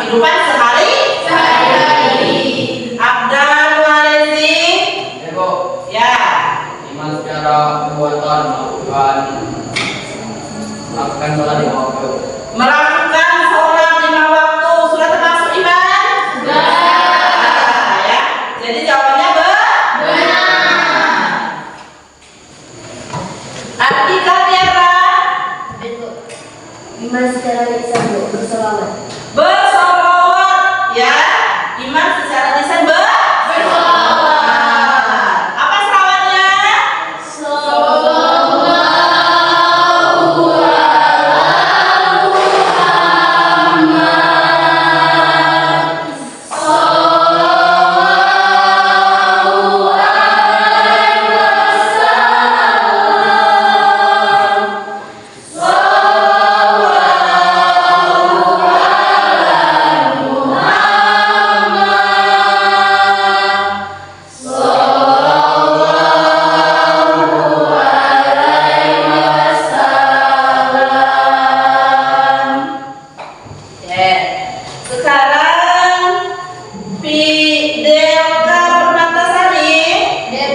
kehidupan sehari-hari. Abdan Walezi. Ibu. Ya. Iman secara perbuatan melakukan sholat lima waktu. Melakukan sholat 5 waktu sudah termasuk iman? Sudah. Ya. Jadi jawabannya benar. Artikel Tiara. Iman secara lisan bersolawat. Bersolawat, ya. Iman secara lisan bersolawat. Apa selawatnya? Sekarang Fidelka Permatasari.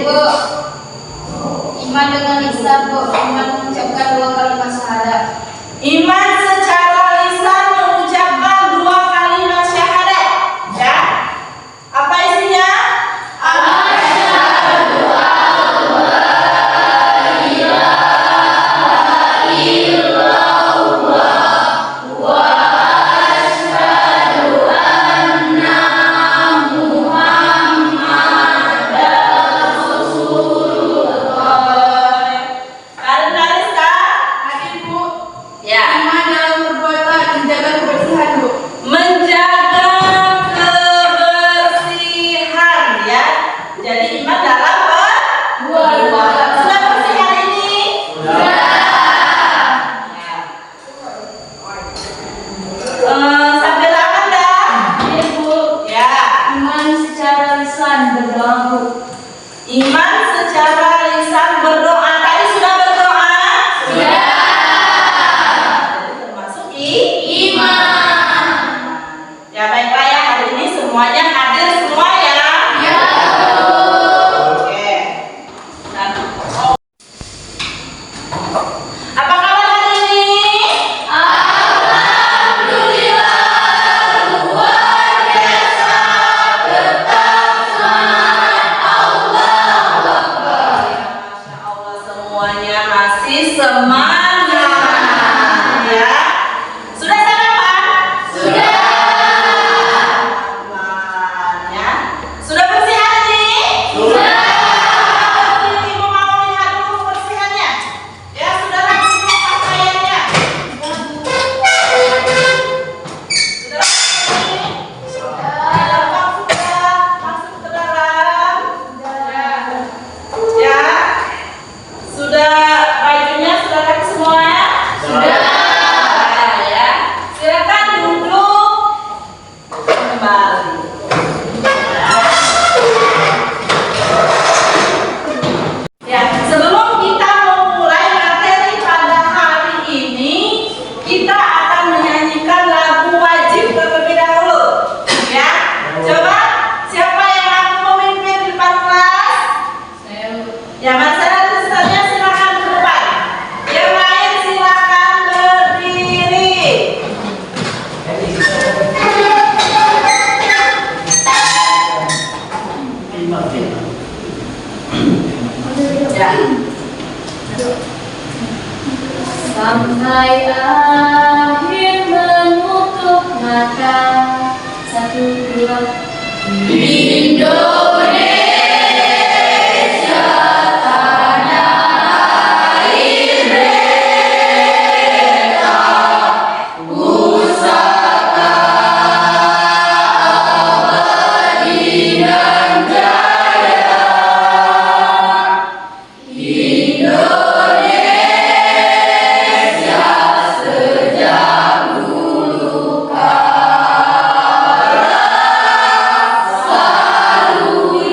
Bu. Iman dengan lisan, Bu. Iman mengucapkan 2 kalimat syahadat. Iman secara lisan mengucapkan 2 kalimat syahadat. Ya. Apa isinya? Karin-karin Kak? Bu. Ya. Iman dalam perbuatan menjaga kebersihan, Bu. Menjaga kebersihan, ya. Jadi iman dalam perbuatan. Sudah bersih hari ini? Sambil akan dah? Bu. Ya. Iman secara lisan berdoa, Bu. Iman secara lisan berdoa. Tadi sudah berdoa? Sudah. Jadi termasuk iman. Ya baiklah ya, hari ini semuanya hadir semua ya. Ya. Oke. Nah, apa kabar hari ini? Masya Allah, semuanya masih semangat ya. Sudah sarapan? Sudah. Ya. Sudah bersih hari ini? Sudah. Ibu mau lihat dulu kebersihannya. Ya, sudah rapi dulu pakaiannya. Sudah rapi? Sudah. Masuk ke dalam. Ya. Sudah bajunya sudah rapi semua ya? Sudah. Ya. Silakan duduk kembali. Ya, sebelum kita memulai materi pada hari ini, kita akan menyanyikan lagu wajib terlebih dahulu. Ya. Coba siapa yang akan memimpin di depan kelas? Ya, masalah tulisannya silakan ke depan. Yang lain silakan berdiri. Ya. Sampai akhir menutup mata. 1, 2. Indonesia tanah air beta, pusaka abadi dan jaya. Indonesia sejak dulu kala selalu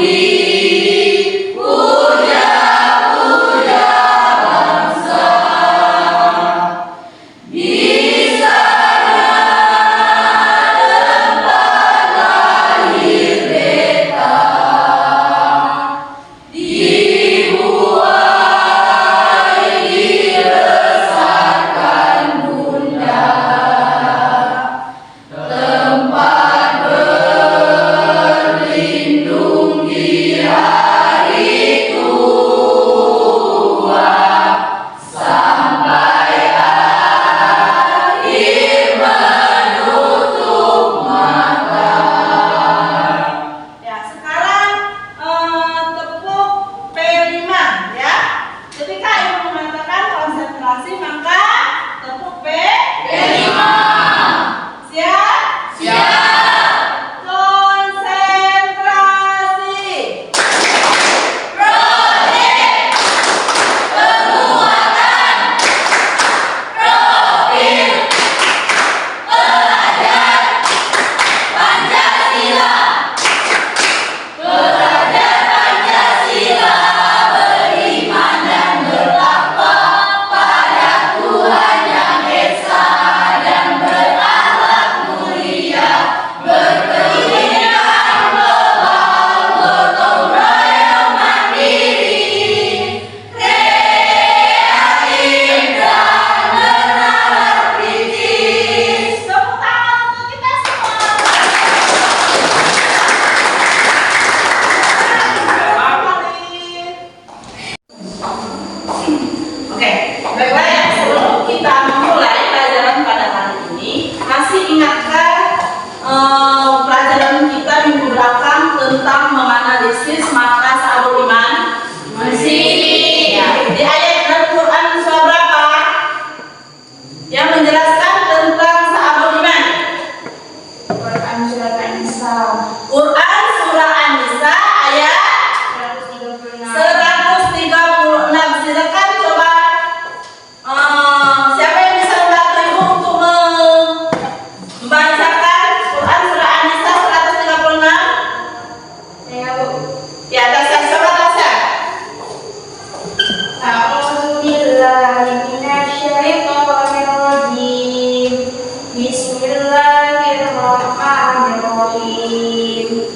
A'udzu billahi minasyaitonir rajim. Bismillahirrahmanirrahim.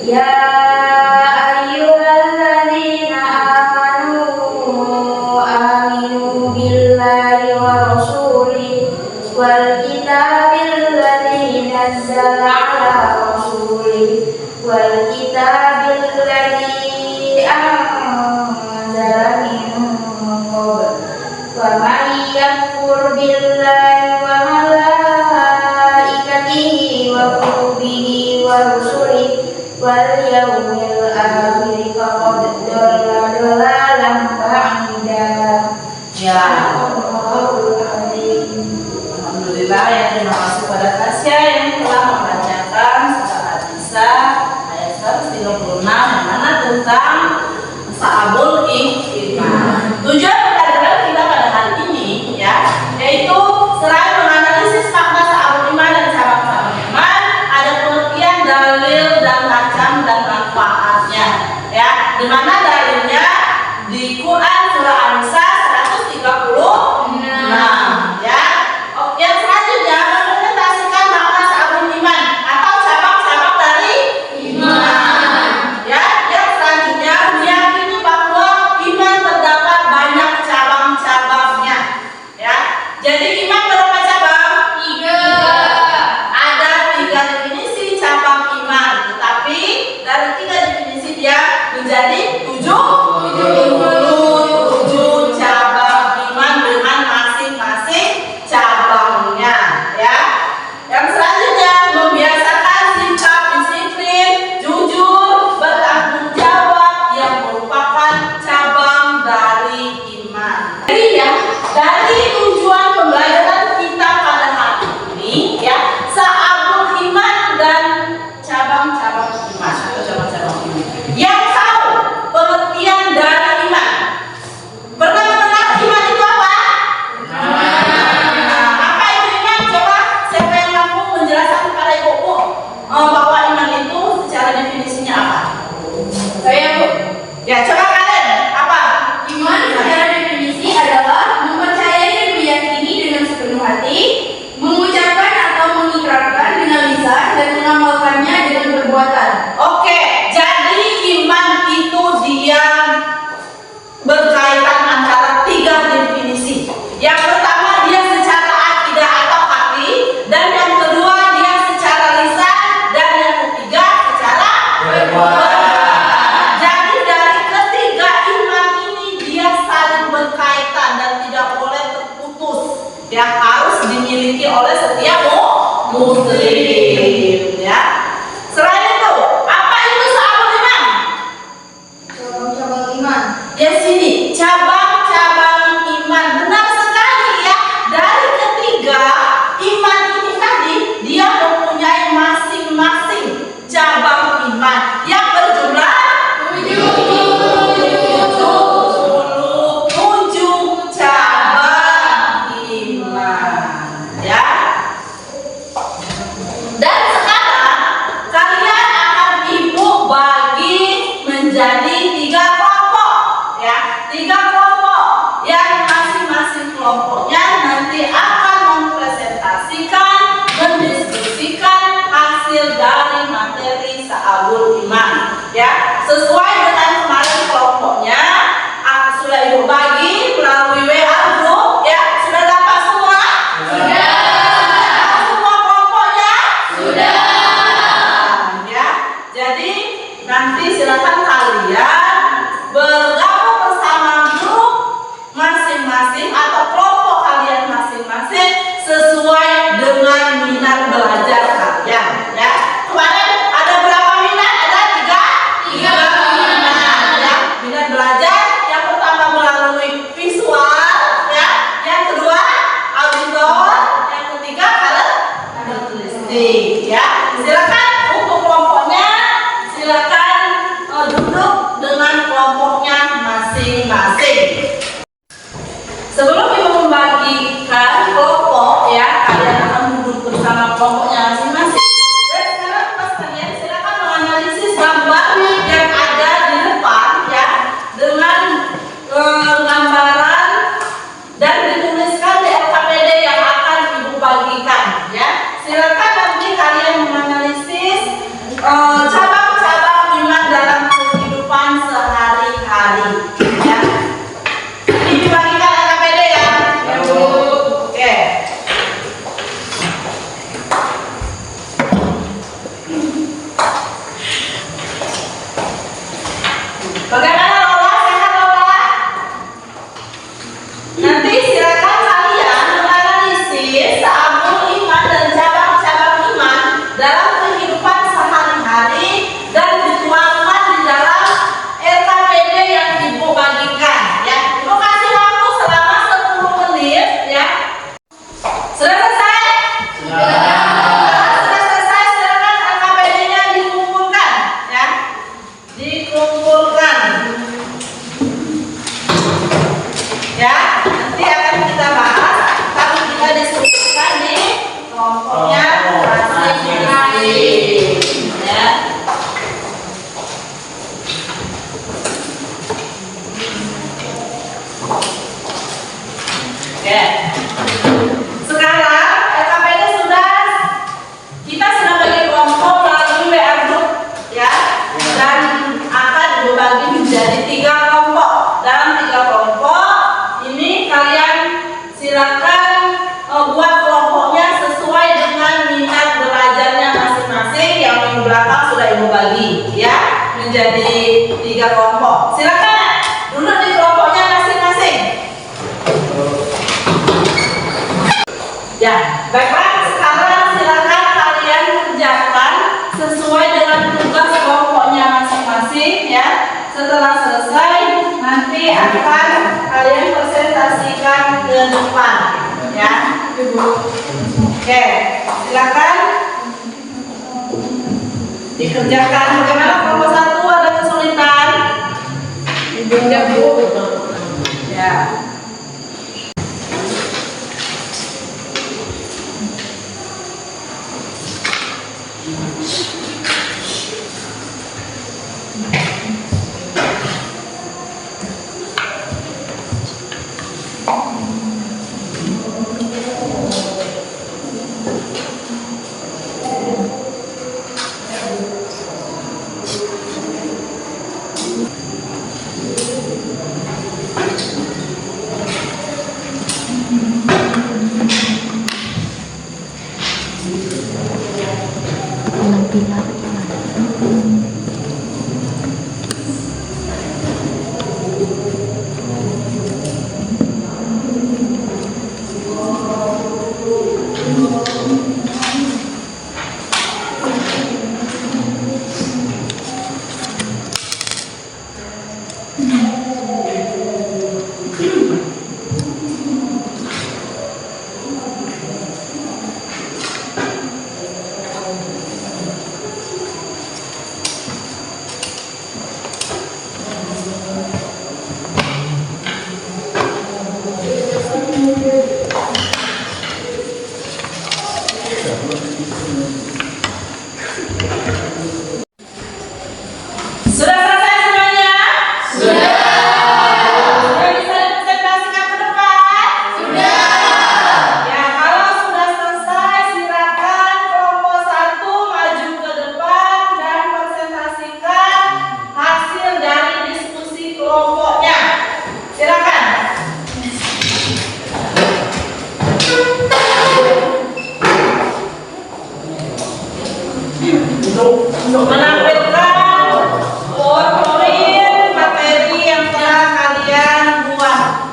Ya ayyuhalladzina aminu billahi wa rasulihi wal kitabil ladzi nazzala ala rasulihi wal kitabil ladzi anzala min qabl wa man yakfur billahi wa malaikatihi wa kutubihi wa rusulihi wal yawmil akhir faqad dhalla dhalalan ba'ida. Ya, alhamdulillah ya, terima kasih pada Tasya yang telah membacakan surat An-Nisa ayat 136 yang mana tentang Sa'abul Iman. Tujuan pelajaran kita pada hari ini ya, yaitu selain menganalisis makna Sa'abul Iman dan cabang-cabang iman, ada pengertian dalil dan macam dan manfaatnya ya, di mana dalilnya di Quran surah An-Nisa 136 ya. Yang selanjutnya mengimplementasikan makna Sa'abul Iman atau cabang-cabang dari iman ya. Yang selanjutnya meyakini bahwa iman terdapat banyak cabang-cabangnya ya. Jadi iman berapa cabang? 3. Ada 3 definisi cabang iman, tetapi dari 3 definisi dia menjadi 77 cabang iman dengan masing-masing cabangnya ya. Yang selanjutnya membiasakan sikap disiplin, jujur, bertanggung jawab yang merupakan cabang dari iman. Jadi ya, dari tujuan pembelajaran kita pada hari ini ya, Sa'abul Iman dan cabang-cabang iman atau cabang-cabang iman. Yang tahu pengertian dari iman, pernah mendengar iman itu apa? Apa itu iman? Coba siapa yang mampu menjelaskan kepada ibu bahwa iman itu secara definisinya apa? Saya, Bu. Ya, coba kalian apa? Iman secara definisi adalah mempercayai dan meyakini dengan sepenuh hati, mengucapkan atau mengikrarkan dengan lisan dan mengamalkannya dengan perbuatan. Oke, jadi iman itu dia berkaitan antara 3 definisi. Yang pertama dia secara akidah atau hati, dan yang kedua dia secara lisan, dan yang ketiga secara perbuatan. Jadi dari ketiga iman ini dia saling berkaitan dan tidak boleh terputus. Yang harus dimiliki oleh setiap muslim ya. Selain itu, apa itu Sa'abul Iman? Cabang-cabang iman. Ya sini, cabang-cabang iman. Benar sekali ya. Dari ketiga iman ini tadi, dia mempunyai masing-masing cabang iman yang berjumlah 77 cabang iman ya. Dan sekarang kalian akan ibu bagi menjadi 3 kelompok ya, 3 kelompok yang masing-masing kelompoknya nanti akan mempresentasikan, mendiskusikan hasil dari materi Sa'abul Iman ya, sesuai dengan kemarin kelompoknya. Aku sudah ibu bagi melalui WA group ya. Sudah dapat semua? Sudah. Semua kelompoknya? Sudah. Ya. Jadi nanti silakan kalian bergabung bersama grup masing-masing atau kelompok kalian masing-masing sesuai dengan minat belajar kalian ya. Kemarin ada berapa minat? Ada 3 minat ya. Minat belajar yang pertama melalui visual ya, yang kedua auditor, yang ketiga tulistik ya. Silakan untuk kelompoknya, silakan duduk dengan kelompoknya masing-masing. Sebelum ibu membagikan kelompok ya, kalian akan duduk bersama kelompoknya masing-masing. Dan sekarang pas kalian silakan menganalisis gambar yang ada di depan ya, dengan Oke. Sekarang LKPD kita sudah bagi kelompok melalui WA group ya, dan akan dibagi menjadi 3 kelompok. Dalam 3 kelompok ini kalian silakan buat kelompoknya sesuai dengan minat belajarnya masing-masing. Yang minggu belakang sudah ibu bagi ya menjadi 3 kelompok. Silakan duduk di kelompoknya masing-masing. Ya, baiklah, sekarang silakan kalian kerjakan sesuai dengan tugas kelompoknya masing-masing ya. Setelah selesai nanti akan kalian presentasikan ke depan ya. Oke, silakan dikerjakan. Bagaimana kelompok 1 ada kesulitan? Ibunya Bu. Ya. Sudah selesai semuanya? Sudah. Sudah bisa dipresentasikan ke depan? Sudah. Ya, kalau sudah selesai silakan kelompok 1 maju ke depan dan presentasikan hasil dari diskusi kelompoknya. Silakan. Untuk menampilkan poin materi yang telah kalian buat.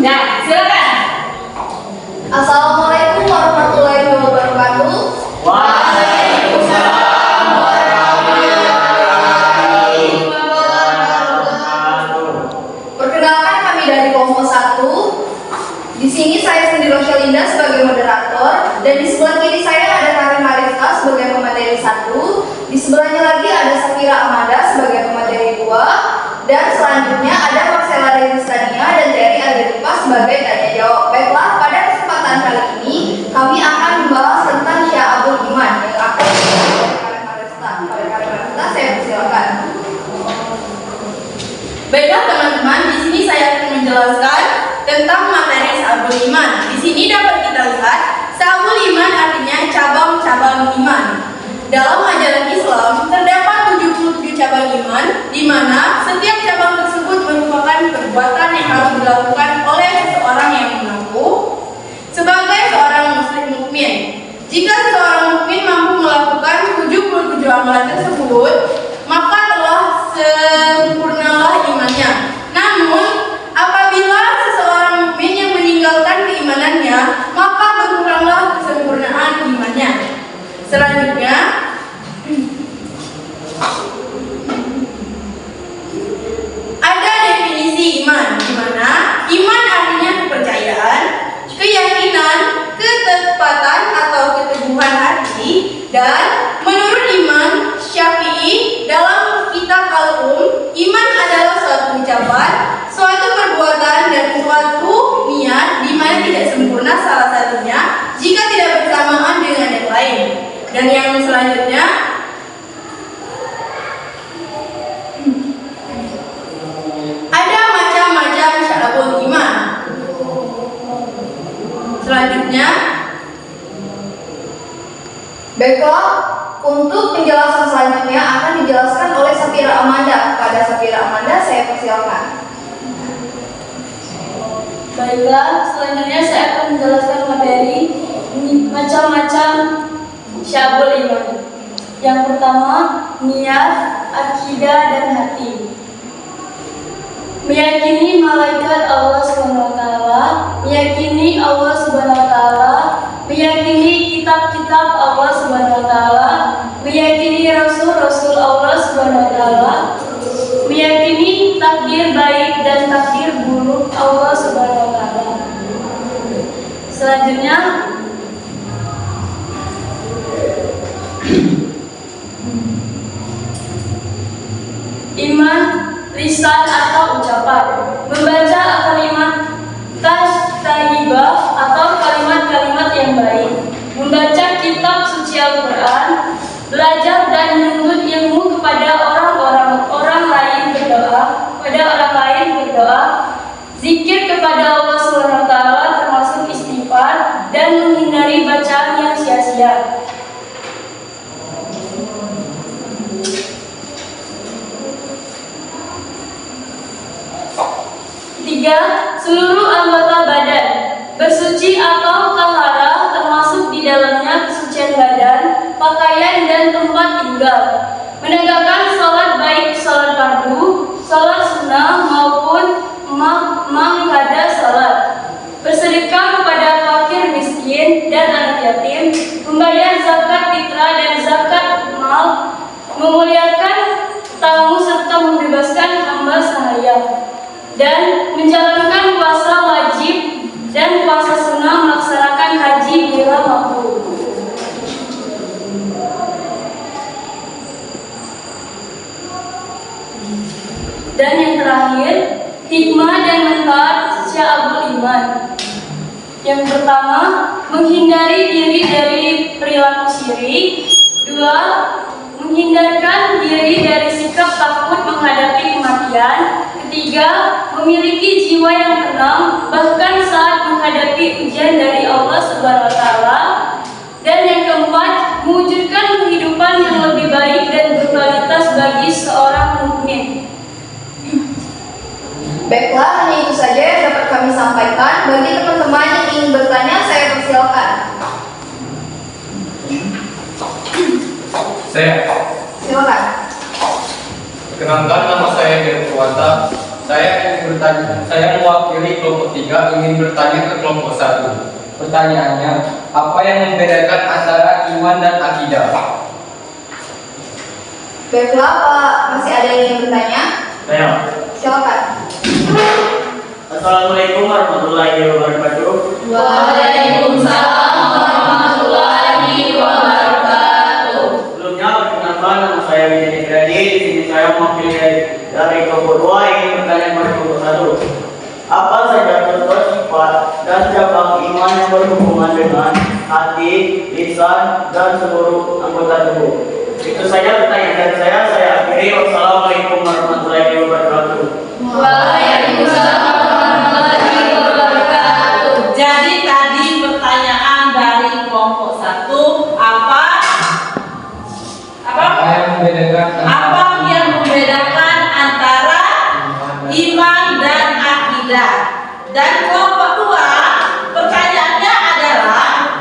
Ya, silakan. Assalamualaikum warahmatullahi wabarakatuh. Waalaikumsalam warahmatullahi wabarakatuh. Perkenalkan, kami dari kelompok 1. Di sini saya sendiri Rosyalinda sebagai moderator, dan di sebelah kiri saya ada Karin Mariska sebagai pemateri 1. Di sebelahnya lagi ada Sakira Amanda sebagai pemateri 2, dan selanjutnya ada Marcella Rizania dan Terry Agripa sebagai tanya jawab. Baiklah, pada kesempatan kali ini kami akan membahas tentang Sya'abul Iman yang akan dibawakan oleh Karin Mariska. Pada Karin Mariska, saya persilakan. Baiklah teman-teman, di sini saya akan menjelaskan tentang materi Sya'abul Iman. Di sini dapat kita lihat Sya'abul Iman artinya cabang-cabang iman. Dalam ajaran Islam terdapat 77 cabang iman, di mana setiap cabang tersebut merupakan perbuatan yang harus dilakukan oleh seseorang yang mengaku sebagai seorang muslim mukmin. Jika seseorang mukmin mampu melakukan 77 amalan tersebut, maka telah sempurnalah imannya. Namun, apabila seseorang mukmin yang meninggalkan keimanannya, maka berkuranglah kesempurnaan imannya. Selanjutnya, ada definisi iman, di mana iman artinya kepercayaan, keyakinan, ketepatan atau keteguhan hati, dan menurut Imam Syafi'i dalam kitab Al-Um, iman adalah suatu ucapan, suatu perbuatan, dan suatu niat di mana tidak sempurna salah satunya jika tidak bersamaan dengan yang lain. Selanjutnya, baiklah, untuk penjelasan selanjutnya akan dijelaskan oleh Safira Amanda. Pada Safira Amanda, saya persilakan. Baiklah, selanjutnya saya akan menjelaskan materi macam-macam syabul iman. Yang pertama, niat, akidah, dan hati. Meyakini malaikat Allah SWT, meyakini Allah SWT, meyakini kitab-kitab Allah SWT, meyakini rasul-rasul Allah SWT, meyakini takdir baik dan takdir buruk Allah SWT. Selanjutnya, iman, lisan atau ucapan. Membaca kalimat tayyibah atau kalimat-kalimat yang baik. Membaca kitab suci Al-Quran. Belajar dan menuntut ilmu kepada orang lain berdoa. Zikir kepada Allah SWT termasuk istighfar dan menghindari bacaan yang sia-sia. Ketiga, seluruh anggota badan bersuci atau tahara termasuk di dalamnya kesucian badan, pakaian dan tempat tinggal. Menegakkan sholat baik sholat fardu, sholat sunnah maupun mengada sholat. Bersedekah kepada fakir miskin dan anak yatim, membayar zakat fitrah dan zakat mal, memuliakan tamu serta membebaskan hamba sahaya, dan menjalankan puasa wajib dan puasa sunnah, melaksanakan haji bila mampu. Dan yang terakhir, hikmah dan manfaat sya'abul iman. Yang pertama, menghindari diri dari perilaku syirik. Dua, menghindarkan diri dari sikap takut menghadapi kematian. Ketiga, memiliki jiwa yang tenang bahkan saat menghadapi ujian dari Allah SWT. Dan yang keempat, mewujudkan kehidupan yang lebih baik dan berkualitas bagi seorang mukmin. Baiklah, hanya itu saja yang dapat kami sampaikan. Bagi teman-teman yang ingin bertanya, saya persilakan. Silakan. Perkenalkan, nama saya Dewa Purwanta. Saya mewakili kelompok 3 ingin bertanya ke kelompok 1. Pertanyaannya, apa yang membedakan antara iman dan akidah? Baiklah, Pak, masih ada yang ingin bertanya? Saya. Silakan. Assalamualaikum warahmatullahi wabarakatuh. Waalaikumsalam warahmatullahi wabarakatuh. Sebelumnya perkenalkan, nama saya Widya Gradi. Di sini saya mewakili dari kelompok 2 ingin bertanya kepada kelompok 1. Apa saja contoh sifat dan cabang iman yang berhubungan dengan hati, lisan, dan seluruh anggota tubuh? Itu saja pertanyaan dari saya akhiri. Wassalamualaikum warahmatullahi wabarakatuh. Waalaikumsalam warahmatullahi wabarakatuh. Jadi tadi pertanyaan dari kelompok 1, apa yang membedakan antara iman dan akidah? Dan kelompok 2 pertanyaannya adalah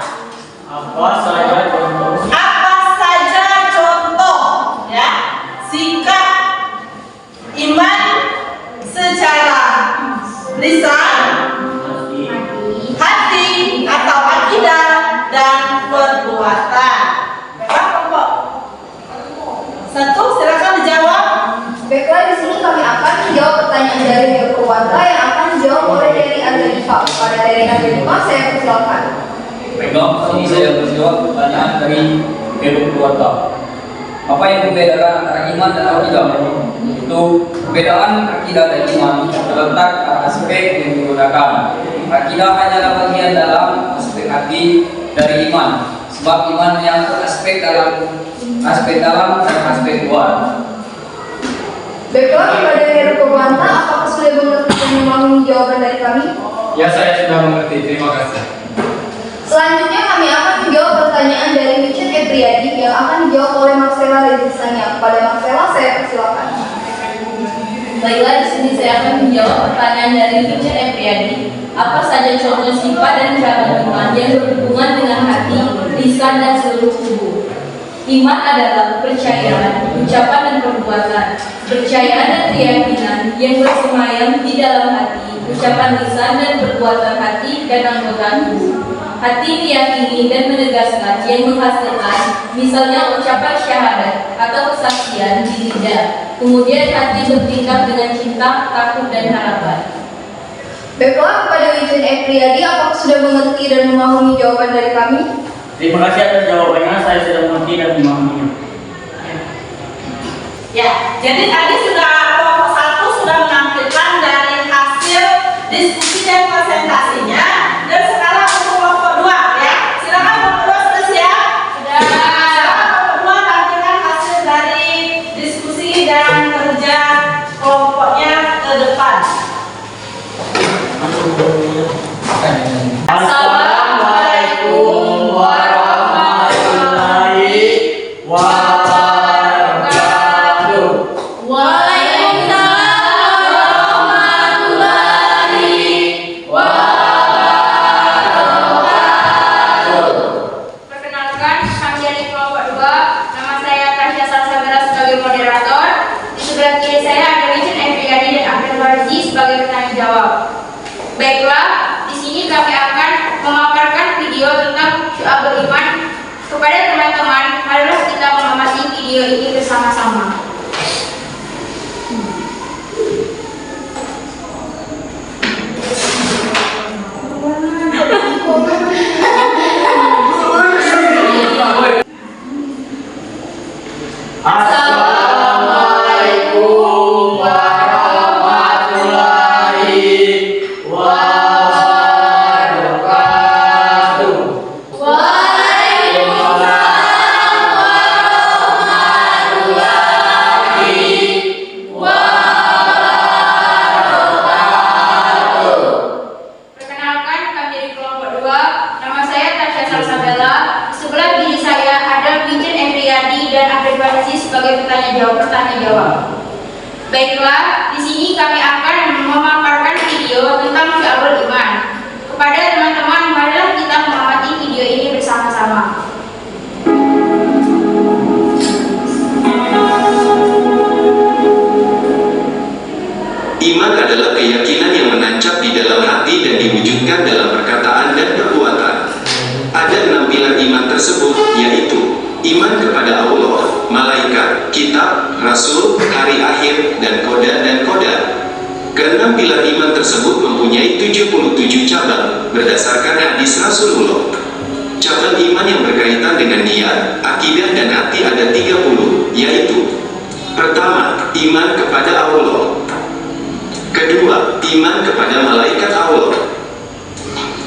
Apa saja contoh ya sikap iman secara lisan, hati atau akidah dan perbuatan? Bapak kelompok 1 silakan dijawab. Baiklah, di sini kami akan menjawab pertanyaan dari Dewa Purwanta yang akan dijawab oleh Dery Angelika. Pada Dery Angelika, saya persilakan. Baiklah, ini saya menjawab pertanyaan dari Dewa Purwanta. Apa yang membedakan antara iman dan akidah? Itu perbedaan akidah dan iman terletak pada aspek yang digunakan. Akidah hanyalah bagian dalam aspek hati dari iman, sebab iman menyangkut aspek dalam dan aspek luar. Baiklah, kepada Dery Purwanta, apakah sudah mengerti dan memahami jawaban dari kami? Ya, saya sudah mengerti. Terima kasih. Epriyadi yang akan dijawab oleh Marcella Rezisanya. Kepada Marcella saya persilakan. Baiklah, di sini saya akan menjawab pertanyaan dari Vincent Epriyadi. Apa saja contoh sifat dan cabang iman yang berhubungan dengan hati, lisan, dan seluruh tubuh? Iman adalah kepercayaan, ucapan dan perbuatan, kepercayaan dan keyakinan yang bersemayam di dalam hati, ucapan lisan dan perbuatan hati dan anggota tubuh. Hati meyakini dan menegaskan yang menghasilkan, misalnya ucapan syahadat atau kesaksian di lidah. Kemudian hati bertindak dengan cinta, takut, dan harapan. Baiklah, kepada Vincent Epriyadi, apakah sudah mengerti dan memahami jawaban dari kami? Terima kasih atas jawabannya, saya sudah mengerti dan memahaminya. Ya, jadi tadi sudah kelompok 1 sudah menampilkan dari hasil diskusi dan presentasinya. Dan sekarang untuk kelompok 2 ya. Silakan kelompok 2 sudah siap? Sudah. Silakan kelompok 2 tampilkan hasil dari diskusi dan kerja kelompoknya ke depan. Assalamualaikum warahmatullahi wabarakatuh. Waalaikumsalam warahmatullahi wabarakatuh. Perkenalkan, kami dari kelompok 2. Nama saya Tasya Salsabila sebagai moderator. Di sebelah kiri saya ada Vincent Epriyadi dan Abdul Warzi sebagai penanya jawab. Baiklah, di sini kami akan memaparkan video tentang Syu'abul Iman. Kepada teman-teman, marilah kita mengamati video ini bersama-sama. Assalamualaikum warahmatullahi wabarakatuh. Perkenalkan, kami dari kelompok 2. Nama saya Tasya Salsabila. Di sebelah kiri saya ada Vincent Epriyadi dan Abdul Warzi sebagai petanya jawab. Baiklah, di sini kami akan memaparkan video tentang Syu'abul Iman. Kepada teman-teman, marilah kita mengamati video ini bersama-sama. Iman adalah keyakinan yang menancap di dalam hati dan diwujudkan dalam perkataan dan perbuatan. Ada 6 pilar iman tersebut, yaitu iman kepada Allah, malaikat, kitab, rasul, hari akhir, dan koda. Keenam pilar iman tersebut mempunyai 77 cabang, berdasarkan hadis Rasulullah. Cabang iman yang berkaitan dengan niat, akidah, dan hati ada 30, yaitu: pertama, iman kepada Allah. Kedua, iman kepada malaikat Allah.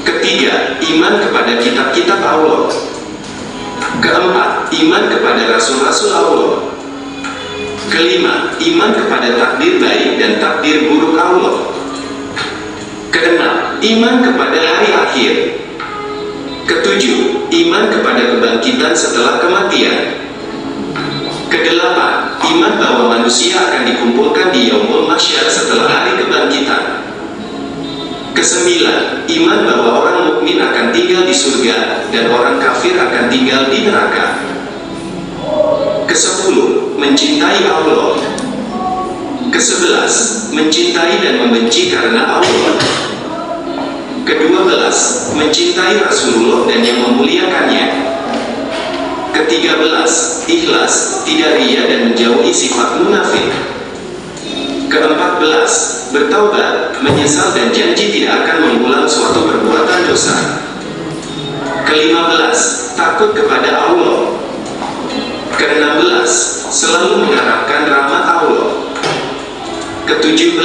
Ketiga, iman kepada kitab-kitab Allah. Keempat, iman kepada rasul-rasul Allah. Kelima, iman kepada takdir baik dan takdir buruk Allah. Keenam, iman kepada hari akhir. Ketujuh, iman kepada kebangkitan setelah kematian. Kedelapan, iman bahwa manusia akan dikumpulkan di Yaumul Mahsyar setelah hari kebangkitan. Kesembilan, iman bahwa orang mukmin akan tinggal di surga dan orang kafir akan tinggal di neraka. Kesepuluh, mencintai Allah. Kesebelas, mencintai dan membenci karena Allah. Kedua-belas, mencintai Rasulullah dan yang memuliakannya. Ke-13, ikhlas, tidak ria dan menjauhi sifat munafik. Ke-14, bertaubat, menyesal dan janji tidak akan mengulang suatu perbuatan dosa. Ke-15, takut kepada Allah. Ke-16, selalu mengharapkan rahmat Allah. Ke-17,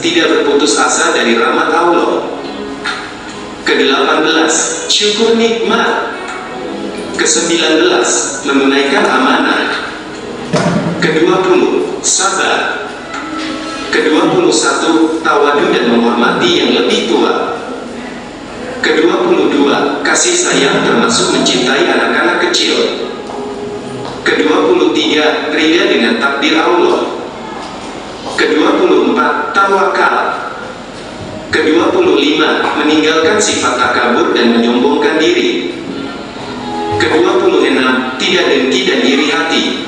tidak berputus asa dari rahmat Allah. Ke-18, syukur nikmat. Ke-19, menunaikan amanah. Ke-20, sabar. Ke-21, tawadu dan menghormati yang lebih tua. Ke-22, kasih sayang termasuk mencintai anak-anak kecil. ia ridha dengan takdir Allah. Ke-24, tawakal. Ke-25, meninggalkan sifat takabur dan menyombongkan diri. Ke-26, tidak dengki dan iri hati.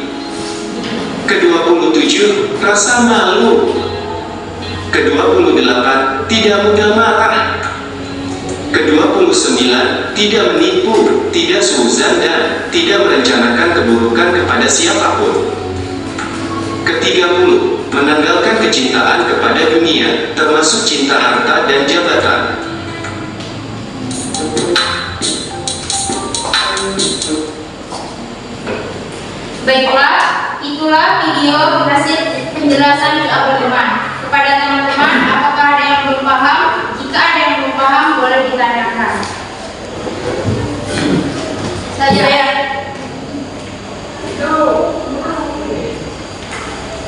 Ke-27, rasa malu. Ke-28, tidak mudah marah. Ke-29, tidak menipu, tidak suuzan dan tidak merencanakan keburukan kepada siapapun. Ke-30, menanggalkan kecintaan kepada dunia, termasuk cinta harta dan jabatan. Baiklah, itulah video hasil penjelasan di awal teman. Kepada teman-teman, apakah ada yang belum paham? Jika ada yang belum paham, boleh ditanyakan. Saya.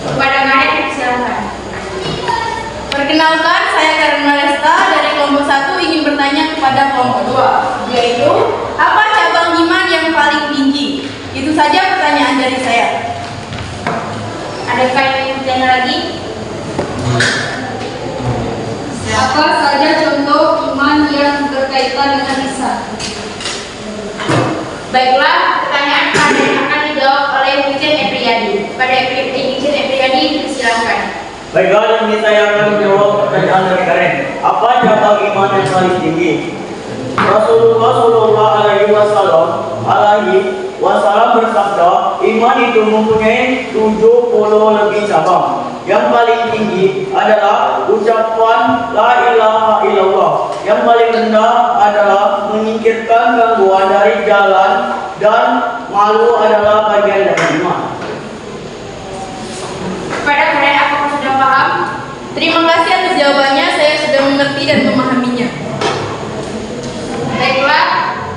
Kepada Maret, silakan. Perkenalkan, saya Karen Maresta dari kelompok 1 ingin bertanya kepada kelompok 2, yaitu apa cabang iman yang paling tinggi? Itu saja pertanyaan dari saya. Adakah yang ingin bertanya lagi? Apa saja contoh iman yang berkaitan dengan lisan? Baiklah, pertanyaan akan dijawab oleh Wijen Epriyadi. Pada Wijen Epriyadi, silakan. Baiklah, ini saya akan menjawab pertanyaan dari Karen. Apa cabang iman yang paling tinggi? Rasulullah Shallallahu Alaihi Wasallam bersabda, iman itu mempunyai 70 lebih cabang. Yang paling tinggi adalah ucapan La ilaha illallah. Yang paling rendah adalah menyingkirkan gangguan dari jalan, dan malu adalah bagian dari iman. Kepada kalian, apakah sudah paham? Terima kasih atas jawabannya, saya sudah mengerti dan memahaminya. Baiklah,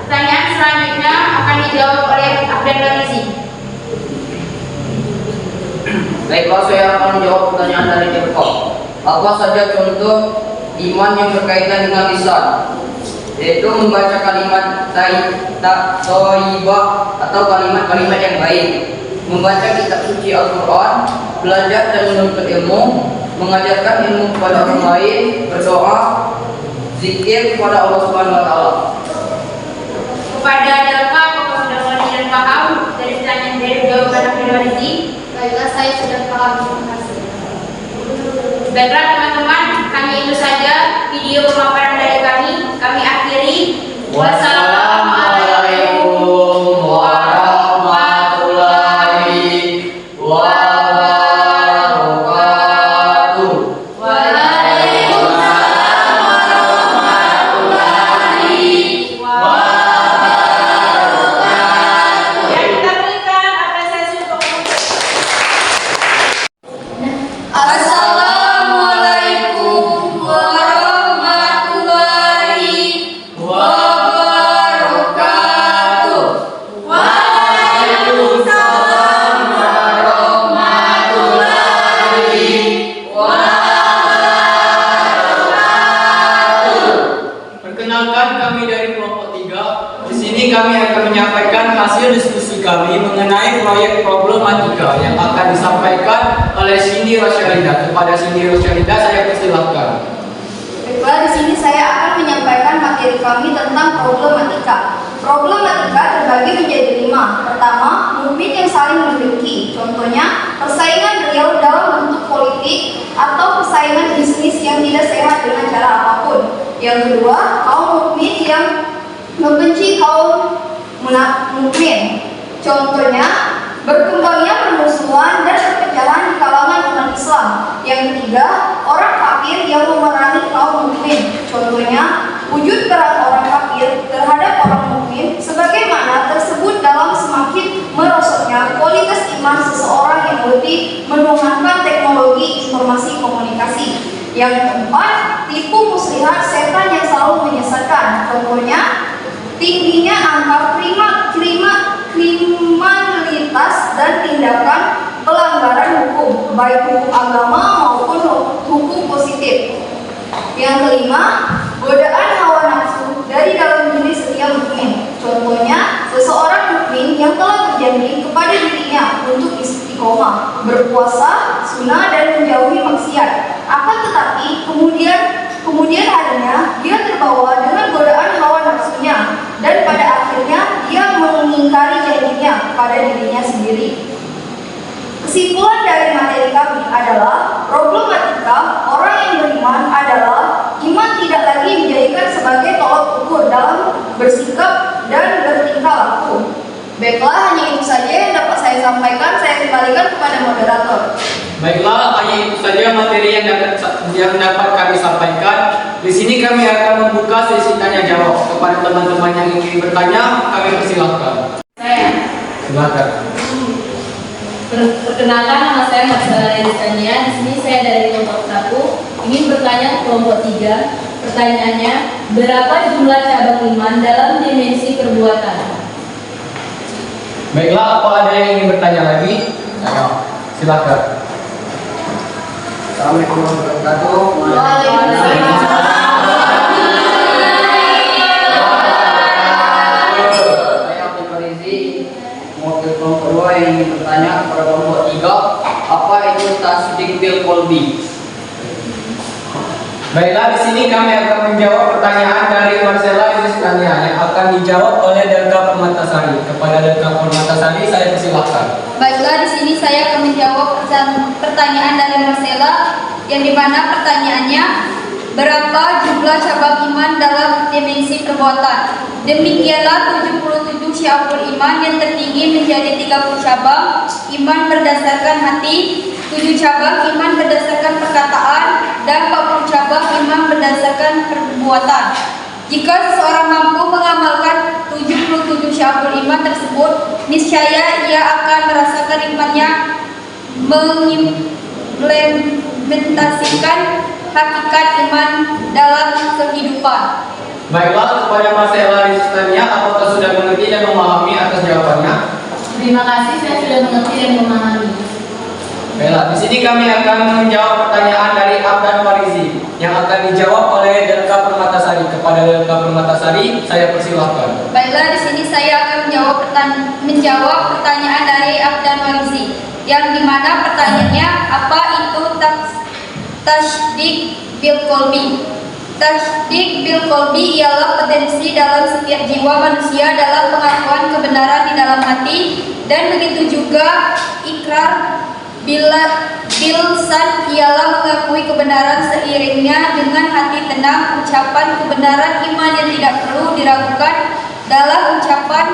pertanyaan selanjutnya akan dijawab oleh Abdul Rizi. Baiklah, saya akan menjawab pertanyaan dari Depok. Apa saja contoh iman yang berkaitan dengan lisan? Yaitu membaca kalimat thayyibah atau kalimat-kalimat yang baik, membaca kitab suci Al-Quran, belajar dan menuntut ilmu, mengajarkan ilmu kepada orang lain, berdoa, zikir kepada Allah Subhanahu wa Ta'ala. Kepada Delva, apakah sudah mengerti dan paham dari pertanyaan dari jawaban Abdul Rizi? Baiklah, saya sudah paham. Terima kasih. Baiklah teman-teman, hanya itu saja video pemaparan dari kami. Kami akhiri. Wassalamualaikum warahmatullahi wabarakatuh. Waalaikumsalam warahmatullahi wabarakatuh. Ya, kita berikan apresiasi untuk Assalamualaikum warahmatullahi wabarakatuh. Waalaikumsalam warahmatullahi wabarakatuh. Perkenalkan, kami dari kelompok 3. Di sini kami akan menyampaikan hasil diskusi kami mengenai proyek problematika yang akan disampaikan oleh Cindy Rosyalida. Kepada Cindy Rosyalida saya persilahkan. Baiklah, di sini saya akan menyampaikan materi kami tentang problematika. Problematika terbagi menjadi 5. Pertama, mukmin yang saling mendengki. Contohnya, persaingan real dalam bentuk politik atau persaingan bisnis yang tidak sehat dengan cara apapun. Yang kedua, kaum mukmin yang membenci kaum mukmin. Contohnya, berkembangnya permusuhan dan perpecahan di kalangan umat Islam. Yang ketiga, orang kafir yang memerangi kaum mukmin. Contohnya, wujud keras orang kafir terhadap orang mukmin sebagaimana tersebut dalam semakin merosotnya kualitas iman seseorang yang lebih menuhankan teknologi informasi komunikasi. Yang keempat, tipu muslihat setan yang selalu menyesatkan. Contohnya, tingginya angka kriminalitas dan tindakan pelanggaran hukum, baik hukum agama maupun hukum positif. Yang kelima, godaan hawa nafsu dari dalam diri setiap mukmin. Contohnya, seseorang mukmin yang telah berjanji kepada dirinya untuk berpuasa, sunnah, dan menjauhi maksiat. Akan tetapi kemudian harinya dia terbawa dengan godaan hawa nafsunya, dan pada akhirnya dia mengingkari janjinya pada dirinya sendiri. Kesimpulan dari materi kami adalah problematika orang yang beriman adalah iman tidak lagi dijadikan sebagai tolak ukur dalam bersikap dan bertingkah laku. Baiklah, hanya itu saja yang dapat saya sampaikan. Saya kembalikan kepada moderator. Baiklah, hanya itu saja materi yang dapat kami sampaikan. Di sini kami akan membuka sesi tanya jawab. Kepada teman-teman yang ingin bertanya, kami persilahkan. Silakan. Perkenalkan, nama saya Marcella Rizania. Di sini saya dari kelompok 1 ingin bertanya ke kelompok 3. Pertanyaannya, berapa jumlah cabang iman dalam dimensi perbuatan? Baiklah, apa ada yang ingin bertanya lagi? Ayo, silakan. Assalamualaikum warahmatullahi wabarakatuh. Waalaikumsalam. Saya Abdul Farizi, mewakili kelompok 2 yang ingin bertanya kepada kelompok 3, apa itu tasdik bil qalbi? Baiklah, di sini kami akan menjawab pertanyaan dari Marcella Rizania yang akan dijawab oleh Delta Permatasari. Kepada Delta Permatasari, saya persilahkan. Baiklah, di sini saya akan menjawab pertanyaan dari Marcella, yang dimana pertanyaannya, berapa jumlah cabang iman dalam dimensi perbuatan? Demikianlah 77 syabul iman yang tertinggi menjadi 30 cabang iman berdasarkan hati, 7 cabang iman berdasarkan perkataan, dan 40 cabang iman berdasarkan perbuatan. Jika seseorang mampu mengamalkan 77 syabul iman tersebut, niscaya ia akan merasakan imannya mengimplementasikan hakikat iman dalam kehidupan. Baiklah, kepada Marcella Rizania, apakah sudah mengerti dan memahami atas jawabannya? Terima kasih, saya sudah mengerti dan memahami. Baiklah, di sini kami akan menjawab pertanyaan dari Abdan Farizi yang akan dijawab oleh Delta Permatasari. Kepada Delta Permatasari, saya persilahkan. Baiklah, di sini saya akan menjawab pertanyaan dari Abdan Farizi, yang dimana pertanyaannya, apa itu tasdik bil qalbi? Tasdik bil qalbi ialah potensi dalam setiap jiwa manusia dalam pengakuan kebenaran di dalam hati, dan begitu juga ikrar bilsan ialah mengakui kebenaran seiringnya dengan hati tenang. Ucapan kebenaran iman yang tidak perlu diragukan dalam ucapan,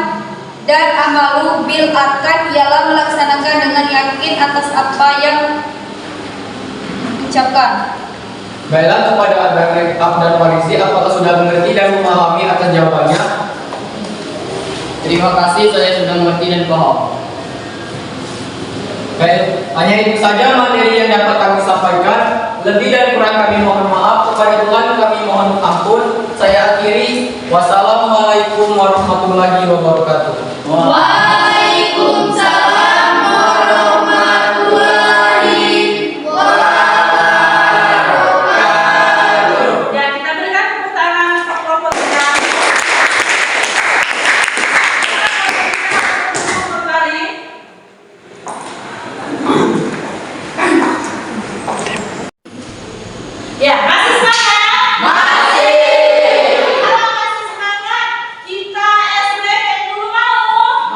dan amalu bil arkan ialah melaksanakan dengan yakin atas apa yang diucapkan. Baiklah, kepada Abdan Farizi, apakah sudah mengerti dan memahami atas jawabannya? Terima kasih, saya sudah mengerti dan paham. Baik, hanya itu saja materi yang dapat kami sampaikan. Lebih dan kurang kami mohon maaf. Kepada Tuhan kami mohon ampun. Saya akhiri. Wassalamualaikum warahmatullahi wabarakatuh. Waalaikumsalam warahmatullahi wabarakatuh. Ya, kita berikan tepuk tangan untuk kelompok 3. Kembali. Ya, masih semangat? Masih. Kalau masih semangat, kita SBM dulu mau?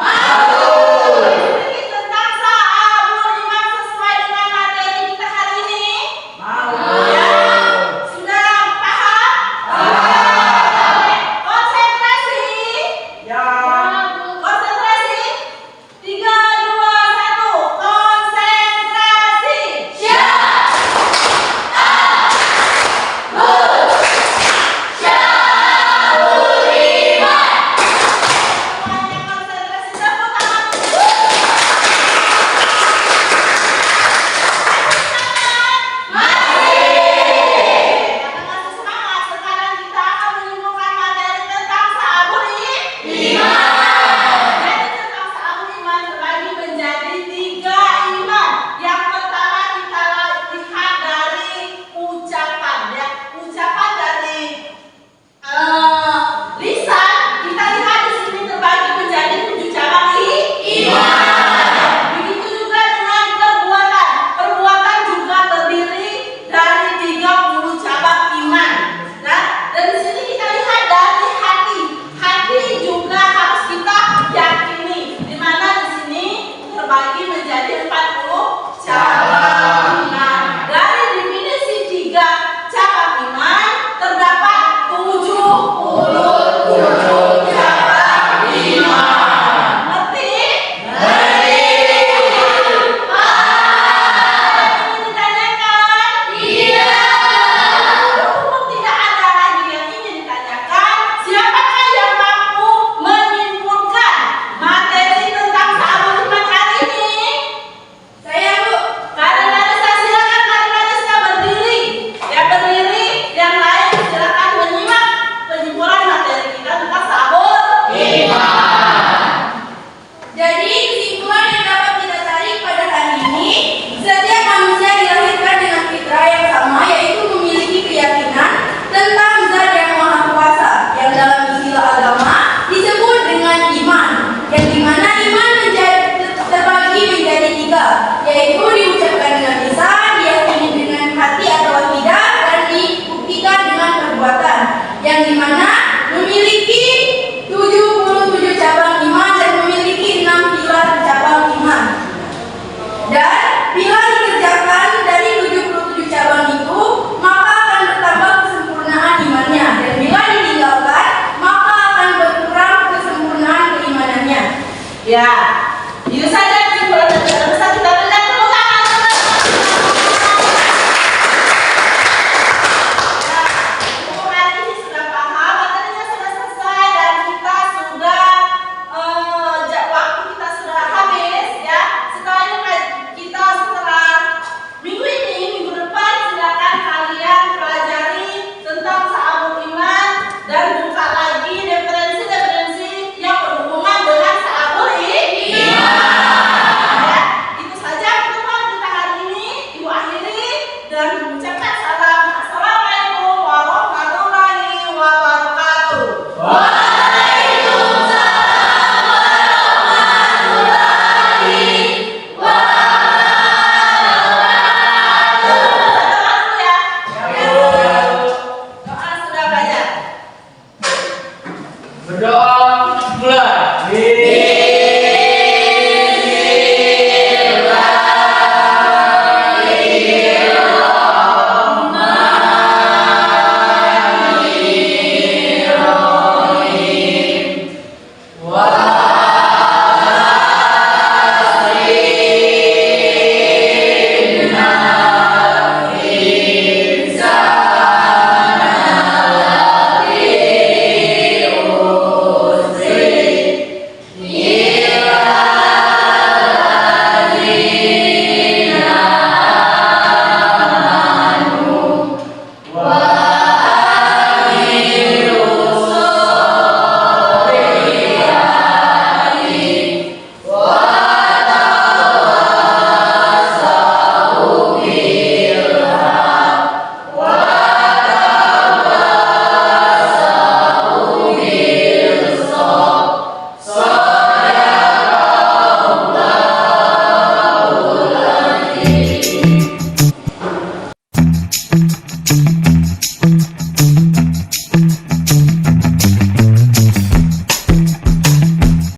Ya, itu saja